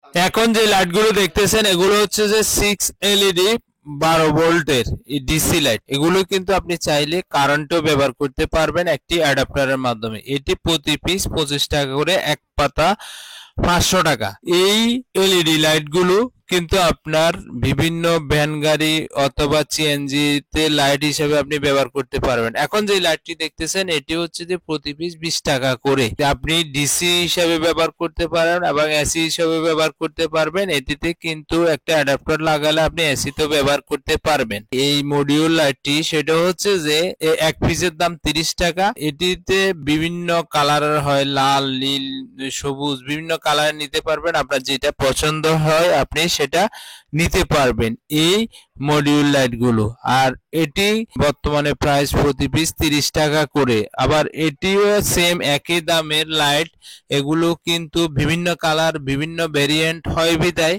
এখন যে লাইটগুলো দেখতেছেন এগুলো হচ্ছে যে 6 LED 12 ভোল্টের ডিসি লাইট। এগুলো কিন্তু আপনি চাইলে কারেন্টও ব্যবহার করতে পারবেন একটি অ্যাডাপ্টারের মাধ্যমে। এটি প্রতি পিস 25 টাকা করে, এক পাতা 500 টাকা। এই এলইডি লাইটগুলো কিন্তু আপনার বিভিন্ন ভ্যান গাড়ি অথবা সিএনজি তে লাইট হিসেবে আপনি ব্যবহার করতে পারবেন। এখন যে লাইটটি দেখতেছেন এটি হচ্ছে যে প্রতি পিস 20 টাকা করে। আপনি ডিসি হিসেবে ব্যবহার করতে পারেন এবং এসি হিসেবে ব্যবহার করতে পারবেন। এটিতে কিন্তু একটা অ্যাডাপ্টার লাগালে আপনি এসি তো ব্যবহার করতে পারবেন। এই মডিউল লাইটটি সেটা হচ্ছে যে এক পিসের দাম 30 টাকা। এটিতে বিভিন্ন কালারের হয়, লাল, নীল, সবুজ, বিভিন্ন কালার নিতে পারবেন। আপনার যেটা পছন্দ হয় আপনি সেটা নিতে পারবেন এই মডিউল লাইটগুলো। আর এটি বর্তমানে প্রাইস প্রতি পিস 30 টাকা করে। আবার এটিও সেম একই দামের লাইট। এগুলো কিন্তু বিভিন্ন কালার, বিভিন্ন ভেরিয়েন্ট হয় বিধায়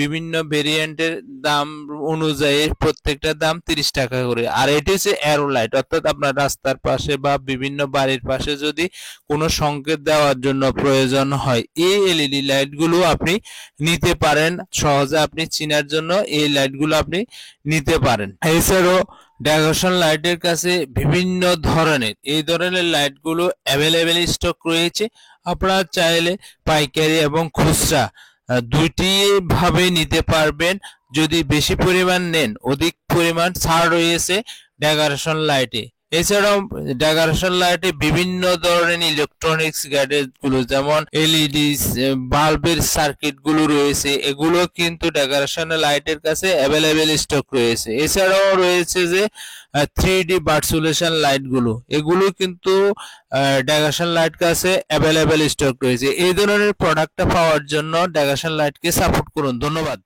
বিভিন্ন ভেরিয়েন্টের দাম অনুযায়ী প্রত্যেকটা দাম 30 টাকা করে। আর এটি হচ্ছে অ্যারো লাইট, অর্থাৎ আপনার রাস্তার পাশে বা বিভিন্ন বাড়ির পাশে যদি কোনো সংকেত দেওয়ার জন্য প্রয়োজন হয় এই এলইডি লাইটগুলো আপনি নিতে পারেন। সহজে আপনি চেনার জন্য এই লাইটগুলো আপনি নিতে পারেন। এছাড়াও ডেকোরেশন লাইটের কাছে বিভিন্ন ধরনের এই ধরনের লাইটগুলো অ্যাভেলেবেল স্টক রয়েছে। আপনারা চাইলে পাইকারি এবং খুচরা দুইটি ভাবে নিতে পারবেন। যদি বেশি পরিমাণ নেন অধিক পরিমাণ ছাড় রয়েছে ডেকোরেশন লাইটে। এছাড়াও ডেকোরেশন লাইটে বিভিন্ন ধরনের ইলেকট্রনিক্স গ্যাজেট গুলো যেমন এলইডি বাল্বের সার্কিট গুলো রয়েছে, এগুলো কিন্তু ডেকোরেশন লাইটের কাছে অ্যাভেলেবেল স্টক রয়েছে। এছাড়াও রয়েছে যে 3D ভার্চুয়ালাইজেশন লাইট গুলো, এগুলো কিন্তু ডেকোরেশন লাইট কাছে অ্যাভেলেবেল স্টক রয়েছে। এই ধরনের প্রোডাক্টটা পাওয়ার জন্য ডেকোরেশন লাইটকে সাপোর্ট করুন। ধন্যবাদ।